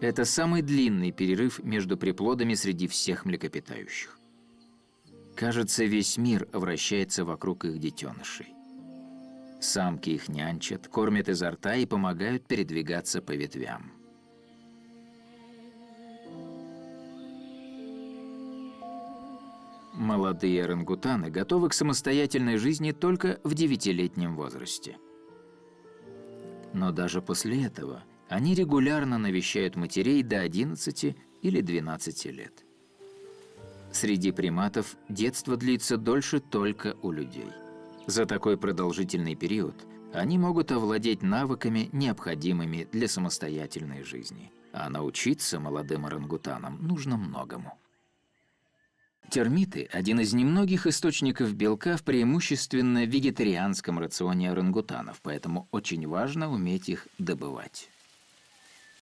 Это самый длинный перерыв между приплодами среди всех млекопитающих. Кажется, весь мир вращается вокруг их детенышей. Самки их нянчат, кормят изо рта и помогают передвигаться по ветвям. Молодые орангутаны готовы к самостоятельной жизни только в 9-летнем возрасте. Но даже после этого они регулярно навещают матерей до 11 или 12 лет. Среди приматов детство длится дольше только у людей. За такой продолжительный период они могут овладеть навыками, необходимыми для самостоятельной жизни. А научиться молодым орангутанам нужно многому. Термиты – один из немногих источников белка в преимущественно вегетарианском рационе орангутанов, поэтому очень важно уметь их добывать.